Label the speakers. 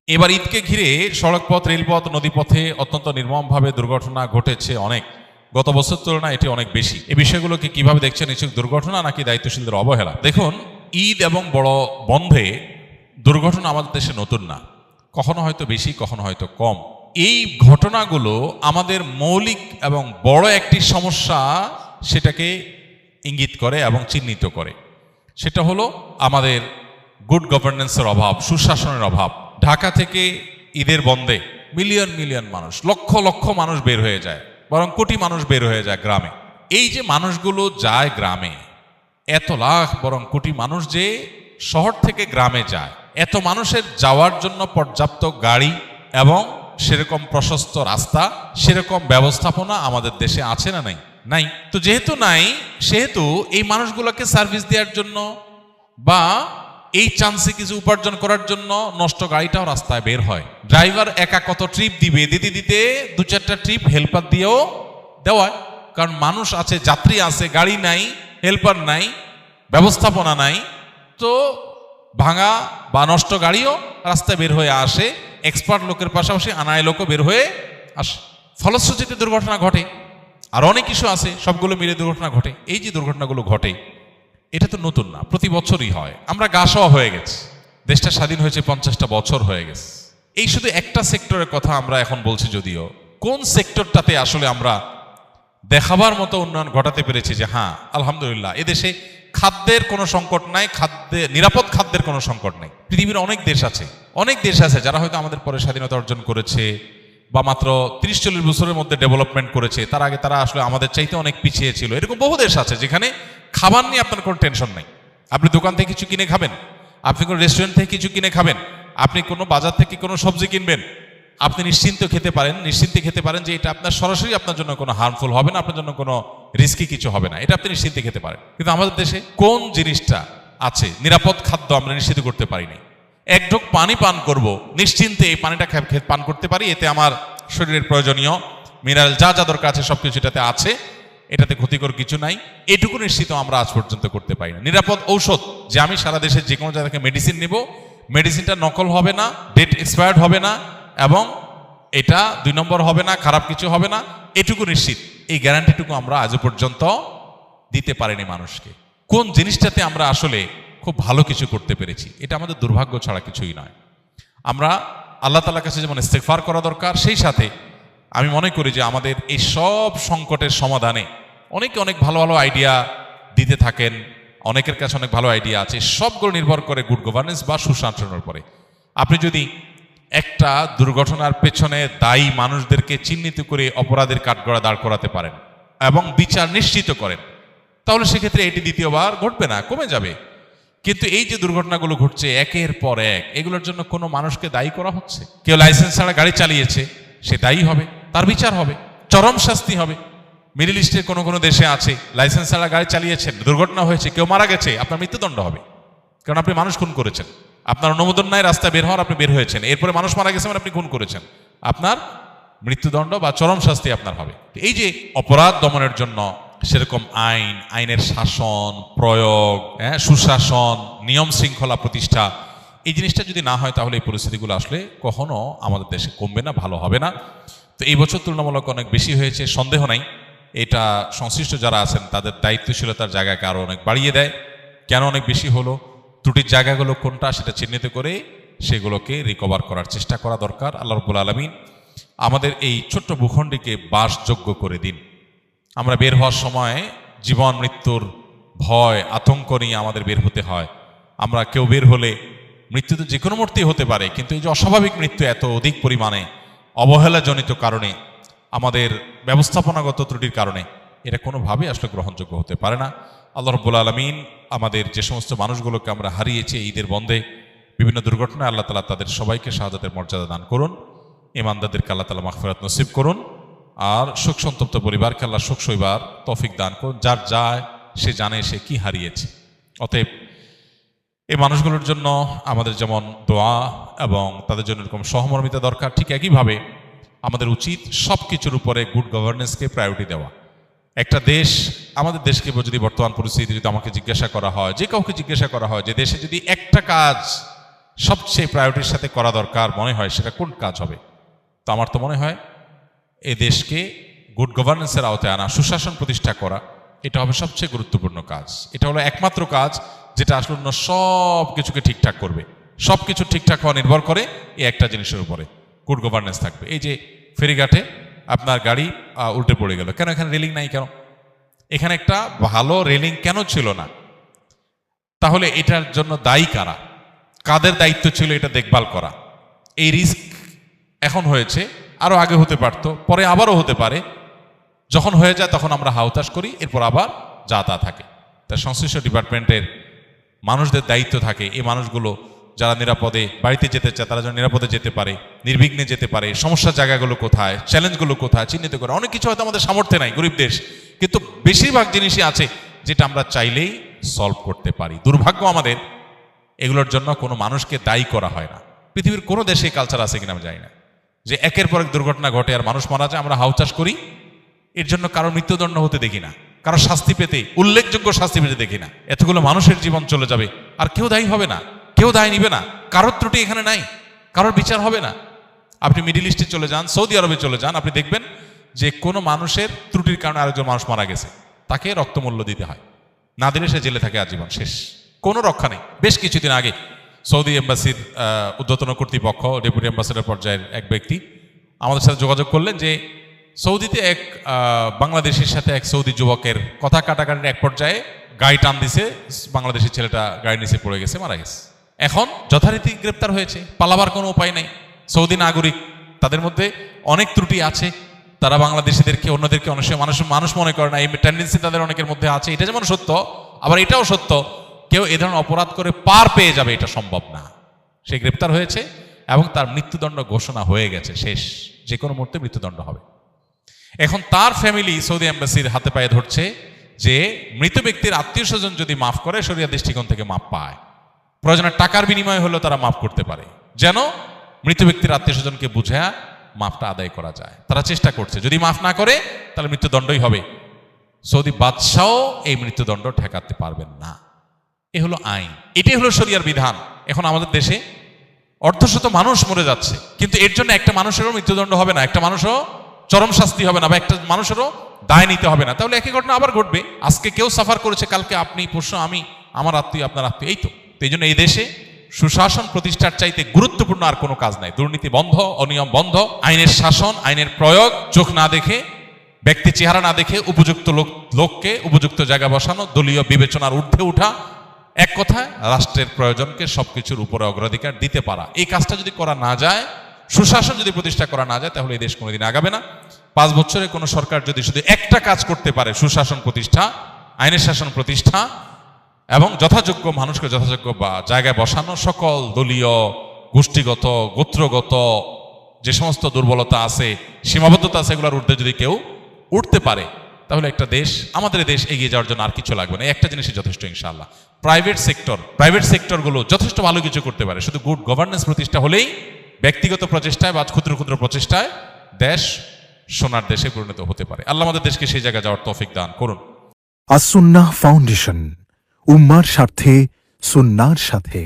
Speaker 1: এবার ঈদকে ঘিরে সড়কপথ, রেলপথ, নদীপথে অত্যন্ত নির্মমভাবে দুর্ঘটনা ঘটেছে অনেক। গত বছর তুলনায় এটি অনেক বেশি। এই বিষয়গুলোকে কিভাবে দেখছেন? নিশ্চয় দুর্ঘটনা নাকি দায়িত্বশীলদের অবহেলা? দেখুন, ঈদ এবং বড় বন্ধে দুর্ঘটনা আমাদের দেশে নতুন না, কখনো হয়তো বেশি, কখনো হয়তো কম। এই ঘটনাগুলো আমাদের মৌলিক এবং বড় একটি সমস্যা সেটাকে ইঙ্গিত করে এবং চিহ্নিত করে। সেটা হলো আমাদের গুড গভর্নেন্সের অভাব, সুশাসনের অভাব। ঢাকা থেকে ঈদের বন্ধে মিলিয়ন মিলিয়ন মানুষ, লক্ষ লক্ষ মানুষ বের হয়ে যায়, বরং কোটি মানুষ বের হয়ে যায় গ্রামে। এই যে মানুষগুলো যায় গ্রামে, এত লাখ বরং কোটি মানুষ যে শহর থেকে গ্রামে যায়, এত মানুষের যাওয়ার জন্য পর্যাপ্ত গাড়ি এবং সেরকম প্রশস্ত রাস্তা, সেরকম ব্যবস্থাপনা আমাদের দেশে আছে না? নাই। নাই। তো যেহেতু নাই, সেহেতু এই মানুষগুলোকে সার্ভিস দেওয়ার জন্য বা এই চান্সে কিছু উপার্জন করার জন্য নষ্ট গাড়িটাও রাস্তায় বের হয়। ড্রাইভার একা কত ট্রিপ দিবে, দিতে দিতে দু চারটা ট্রিপ হেল্পার দিয়েও দেওয়ায়। কারণ মানুষ আছে, যাত্রী আছে, গাড়ি নাই, হেল্পার নাই, ব্যবস্থাপনা নাই, তো ভাঙা বা নষ্ট গাড়িও রাস্তায় বের হয়ে আসে। এক্সপার্ট লোকের পাশাপাশি আনায় লোকও বের হয়ে আসে। ফলশ্রুতিতে দুর্ঘটনা ঘটে। আর অনেক কিছু আছে, সবগুলো মিলে দুর্ঘটনা ঘটে। এই যে দুর্ঘটনাগুলো ঘটে, এটা তো নতুন না, প্রতি বছরই হয়। আমরা গা সওয়া হয়ে গেছি। দেশটা স্বাধীন হয়েছে 50টা বছর হয়ে গেছে। এই শুধু একটা সেক্টরের কথা আমরা এখন বলছি, যদিও কোন সেক্টরটাতে আসলে আমরা দেখাবার মতো উন্নয়ন ঘটাতে পেরেছি যে হ্যাঁ আলহামদুলিল্লাহ, এদেশে খাদ্যের কোনো সংকট নাই, নিরাপদ খাদ্যের কোনো সংকট নাই। পৃথিবীর অনেক দেশ আছে যারা হয়তো আমাদের পরে স্বাধীনতা অর্জন করেছে বা মাত্র 30-40 বছরের মধ্যে ডেভেলপমেন্ট করেছে। তার আগে তারা আসলে আমাদের চাইতে অনেক পিছিয়ে ছিল। এরকম বহু দেশ আছে যেখানে খাবার নিয়ে আপনার কোনো টেনশন নাই। আপনি দোকান থেকে কিছু কিনে খাবেন, আপনি কোনো রেস্টুরেন্ট থেকে কিছু কিনে খাবেন, আপনি কোনো বাজার থেকে কোনো সবজি কিনবেন, আপনি নিশ্চিন্তে খেতে পারেন যে এটা আপনার সরাসরি আপনার জন্য কোনো হার্মফুল হবে না, আপনার জন্য কোনো রিস্কি কিছু হবে না, এটা আপনি নিশ্চিন্তে খেতে পারেন। কিন্তু আমাদের দেশে কোন জিনিসটা আছে? নিরাপদ খাদ্য আমরা নিশ্চিত করতে পারি নাই। এক ঢোক পানি পান করব, নিশ্চিন্তে এই পানিটা পান করতে পারি, এতে আমার শরীরের প্রয়োজনীয় মিনারেল যা যা দরকার আছে সবকিছু এটাতে আছে, এটাতে ক্ষতিকর কিছু নাই, এটুকু নিশ্চিত আমরা আজ পর্যন্ত করতে পারি না। নিরাপদ ঔষধ, যে আমি সারা দেশে যে কোনো জায়গা থেকে মেডিসিন নেব, মেডিসিনটা নকল হবে না, ডেট এক্সপায়ার্ড হবে না, এবং এটা 2 নম্বর হবে না, খারাপ কিছু হবে না, এটুকু নিশ্চিত। এই গ্যারান্টিটুকু আমরা আজও পর্যন্ত দিতে পারিনি মানুষকে। কোন জিনিসটাতে আমরা আসলে খুব ভালো কিছু করতে পেরেছি? এটা আমাদের দুর্ভাগ্য ছাড়া কিছুই নয়। আমরা আল্লাহ তাআলার কাছে যেমন ইস্তেগফার করা দরকার, সেই সাথে আমি মনে করি যে আমাদের এই সব সংকটের সমাধানে অনেকে অনেক ভালো ভালো আইডিয়া দিতে থাকেন, অনেকের কাছে অনেক ভালো আইডিয়া আছে। সবগুলো নির্ভর করে গুড গভর্নেন্স বা সুশাসনের উপরে। আপনি যদি একটা দুর্ঘটনার পেছনে দায়ী মানুষদেরকে চিহ্নিত করে অপরাধের কাঠগড়া দাঁড় করাতে পারেন এবং বিচার নিশ্চিত করেন, তাহলে সেক্ষেত্রে এটি দ্বিতীয়বার ঘটবে না, কমে যাবে। কিন্তু এই যে দুর্ঘটনাগুলো ঘটছে একের পর এক, এগুলোর জন্য কোনো মানুষকে দায়ী করা হচ্ছে। কেউ লাইসেন্স ছাড়া গাড়ি চালিয়েছে, সে দায়ী হবে, তার বিচার হবে, চরম শাস্তি হবে। মিডল ইস্টের কোনো কোনো দেশে আছে, লাইসেন্স ছাড়া গাড়ি চালিয়েছেন, দুর্ঘটনা হয়েছে, কেউ মারা গেছে, আপনার মৃত্যুদণ্ড হবে, কারণ আপনি মানুষ খুন করেছেন। আপনার অনুমোদন নাই রাস্তায় বের হওয়ার, আপনি বের হয়েছেন, এরপরে মানুষ মারা গেছে মানে আপনি খুন করেছেন, আপনার মৃত্যুদণ্ড বা চরম শাস্তি আপনার হবে। এই যে অপরাধ দমনের জন্য সেরকম আইনের শাসন প্রয়োগ, সুশাসন, নিয়ম শৃঙ্খলা প্রতিষ্ঠা, এই জিনিসটা যদি না হয়, তাহলে এই পরিস্থিতিগুলো আসলে কখনো আমাদের দেশে কমবে না, ভালো হবে না। তো এই বছর তুলনামূলক অনেক বেশি হয়েছে, সন্দেহ নাই। এটা সংশ্লিষ্ট যারা আছেন তাদের দায়িত্বশীলতার জায়গাকে আরো অনেক বাড়িয়ে দেয়। কেন অনেক বেশি হলো, ত্রুটির জায়গাগুলো কোনটা, সেটা চিহ্নিত করে সেগুলোকে রিকভার করার চেষ্টা করা দরকার। আল্লাহ রাব্বুল আলামিন আমাদের এই ছোট্ট ভূখণ্ডকে বাসযোগ্য করে দিন। আমরা বের হওয়ার সময় জীবন মৃত্যুর ভয়, আতঙ্ক নিয়ে আমাদের বের হতে হয়। আমরা কেউ বের হলে মৃত্যু তো যে কোনো মুহূর্তেই হতে পারে, কিন্তু এই যে অস্বাভাবিক মৃত্যু এত অধিক পরিমাণে অবহেলাজনিত কারণে, আমাদের ব্যবস্থাপনাগত ত্রুটির কারণে, এটা কোনোভাবেই আসলে গ্রহণযোগ্য হতে পারে না। আল্লাহ রাব্বুল আলামিন আমাদের যে সমস্ত মানুষগুলোকে আমরা হারিয়েছি ঈদের বন্ধে বিভিন্ন দুর্ঘটনায়, আল্লাহ তাআলা তাদের সবাইকে শাহাদাতের মর্যাদা দান করুন। ঈমানদারদেরকে আল্লাহ তাআলা মাগফিরাত নসিব করুন। আর শোক সন্তপ্ত পরিবারকে আল্লাহ শোক সইবার তৌফিক দান করুন। যার যায় সে জানে সে কি হারিয়েছে। অতএব এই মানুষগুলোর জন্য আমাদের যেমন দোয়া এবং তাদের জন্য এরকম সহমর্মিতা দরকার, ঠিক একইভাবে আমাদের উচিত সব কিছুর উপরে গুড গভর্নেন্সকে প্রায়োরিটি দেওয়া। একটা দেশ, আমাদের দেশকে যদি বর্তমান পরিস্থিতি যদি আমাকে জিজ্ঞাসা করা হয়, যে কাউকে জিজ্ঞাসা করা হয় যে দেশে যদি একটা কাজ সবচেয়ে প্রায়োরিটির সাথে করা দরকার মনে হয় সেটা কোন কাজ হবে? তো আমার তো মনে হয় এই দেশকে গুড গভর্নেন্সের আওতায় আনা, সুশাসন প্রতিষ্ঠা করা, এটা হবে সবচেয়ে গুরুত্বপূর্ণ কাজ। এটা হলো একমাত্র কাজ যেটা আসলে অন্য সব কিছুকে ঠিকঠাক করবে। সব কিছু ঠিকঠাক হওয়া নির্ভর করে এই একটা জিনিসের উপরে, গুড গভর্নেন্স থাকবে। এই যে ফেরিঘাটে আপনার গাড়ি উল্টে পড়ে গেল, কেন? এখানে রেলিং নাই কেন? এখানে একটা ভালো রেলিং কেন ছিল না? তাহলে এটার জন্য দায়ী কারা? কাদের দায়িত্ব ছিল এটা দেখভাল করা? এই রিস্ক এখন হয়েছে, আরো আগে হতে পারতো, পরে আবারও হতে পারে। যখন হয়ে যায় তখন আমরা হাউতাশ করি, এরপর আবার যা তা থাকে। তাই সংশ্লিষ্ট ডিপার্টমেন্টের মানুষদের দায়িত্ব থাকে এই মানুষগুলো যারা নিরাপদে বাড়িতে যেতে চায় তারা যেন নিরাপদে যেতে পারে, নির্বিঘ্নে যেতে পারে। সমস্যার জায়গাগুলো কোথায়, চ্যালেঞ্জগুলো কোথায় চিহ্নিত করে। অনেক কিছু হয়তো আমাদের সামর্থ্যে নাই, গরিব দেশ, কিন্তু বেশিরভাগ জিনিসই আছে যেটা আমরা চাইলেই সলভ করতে পারি। দুর্ভাগ্য আমাদের, এগুলোর জন্য কোনো মানুষকে দায়ী করা হয় না। পৃথিবীর কোনো দেশে কালচার আছে কিনা আমি জানি না, যে একের পর এক দুর্ঘটনা ঘটে আর মানুষ মারা যায়, আমরা হাউচাষ করি, এর জন্য কারো মৃত্যুদণ্ড হতে দেখি না, কারো শাস্তি পেতে, উল্লেখযোগ্য শাস্তি পেতে দেখি না। এতগুলো মানুষের জীবন চলে যাবে আর কেউ দায়ী হবে না, কেউ দায় নিবে না। কারোর ত্রুটি এখানে নাই, কারোর বিচার হবে না। আপনি মিডিল ইস্টে চলে যান, সৌদি আরবে চলে যান, আপনি দেখবেন যে কোনো মানুষের ত্রুটির কারণে আরেকজন মানুষ মারা গেছে, তাকে রক্তমূল্য দিতে হয়, না দিলে সে জেলে থাকে আজীবন, শেষ, কোনো রক্ষা নেই। বেশ কিছুদিন আগে সৌদি এম্বাসির ঊর্ধ্বতন কর্তৃপক্ষ, ডেপুটি অ্যাম্বাসেডর পর্যায়ের এক ব্যক্তি আমাদের সাথে যোগাযোগ করলেন যে সৌদিতে এক বাংলাদেশের সাথে এক সৌদি যুবকের কথা কাটাকাটির এক পর্যায়ে গাড়ি টান দিছে, বাংলাদেশের ছেলেটা গাড়ি নিচে পড়ে গেছে, মারা গেছে। এখন যথারীতি গ্রেপ্তার হয়েছে, পালাবার কোনো উপায় নেই। সৌদি নাগরিক, তাদের মধ্যে অনেক ত্রুটি আছে, তারা বাংলাদেশিদেরকে অন্যদেরকে অনেক সময় মানুষ মনে করে না, এই টেন্ডেন্সি তাদের অনেকের মধ্যে আছে। এটা যেমন সত্য, আবার এটাও সত্য কেউ এ ধরনের অপরাধ করে পার পেয়ে যাবে এটা সম্ভব না। সে গ্রেপ্তার হয়েছে এবং তার মৃত্যুদণ্ড ঘোষণা হয়ে গেছে, শেষ, যে কোনো মুহূর্তে মৃত্যুদণ্ড হবে। এখন তার ফ্যামিলি সৌদি এম্বাসির হাতে পায়ে ধরছে যে মৃত ব্যক্তির আত্মীয় স্বজন যদি মাফ করে, শরিয়া দৃষ্টিকোণ থেকে মাফ পায়, প্রয়োজনে টাকার বিনিময়ে হলেও তারা মাফ করতে পারে, যেন মৃত ব্যক্তির আত্মীয় স্বজনকে বুঝে মাফটা আদায় করা যায়। তারা চেষ্টা করছে, যদি মাফ না করে তাহলে মৃত্যুদণ্ডই হবে। সৌদি বাদশাহ এই মৃত্যুদণ্ড ঠেকাতে পারবেন না। এ হলো আইন, এটাই হলো শরিয়ার বিধান। এখন আমাদের দেশে অর্ধশত মানুষ মরে যাচ্ছে, কিন্তু এর জন্য একটা মানুষেরও মৃত্যুদণ্ড হবে না, একটা মানুষও চরম শাস্তি হবে না, বা একটা মানুষেরও দায় নিতে হবে না। তাহলে একই ঘটনা আবার ঘটবে। আজকে কেউ সাফার করেছে, কালকে আপনি, পরশু আমি, আমার আত্মীয় আপনার আত্মীয়, এই তো। এই জন্য এই দেশে সুশাসন প্রতিষ্ঠার চাইতে গুরুত্বপূর্ণ আর কোনো কাজ নাই। দুর্নীতি বন্ধ, অনিয়ম বন্ধ, আইনের শাসন, আইনের প্রয়োগ, চোখ না দেখে, ব্যক্তি চেহারা না দেখে উপযুক্ত লোককে উপযুক্ত জায়গা বসানো, দলীয় বিবেচনার ঊর্ধ্বে উঠা, এক কথায় রাষ্ট্রের প্রয়োজনকে সবকিছুর উপরে অগ্রাধিকার দিতে পারা। এই কাজটা যদি করা না যায়, সুশাসন যদি প্রতিষ্ঠা করা না যায়, তাহলে এই দেশ কোনোদিন আগাবে না। 5 বছরে কোনো সরকার যদি শুধু একটা কাজ করতে পারে, সুশাসন প্রতিষ্ঠা, আইনের শাসন প্রতিষ্ঠা এবং যথাযোগ্য মানুষকে যথাযোগ্য জায়গায় বসানো, সকল দলীয়, গোষ্ঠীগত, গোত্রগত যে সমস্ত দুর্বলতা আছে, সীমাবদ্ধতা আছে, এগুলোর ঊর্ধ্বে যদি কেউ উঠতে পারে, তাহলে একটা দেশ, আমাদের দেশ এগিয়ে যাওয়ার জন্য আর কিছু লাগবে না। একটা জিনিসই যথেষ্ট ইনশাআল্লাহ। প্রাইভেট সেক্টরগুলো যথেষ্ট ভালো কিছু করতে পারে, শুধু গুড গভর্নেন্স প্রতিষ্ঠা হলেই, ব্যক্তিগত প্রচেষ্টায় বা ক্ষুদ্র ক্ষুদ্র প্রচেষ্টায় দেশ সোনার দেশে পরিণত হতে পারে। আল্লাহ আমাদের দেশকে সেই জায়গায় যাওয়ার তৌফিক দান করুন।
Speaker 2: আস-সুন্নাহ ফাউন্ডেশন, উম্মার স্বার্থে, সুন্নাহর সাথে।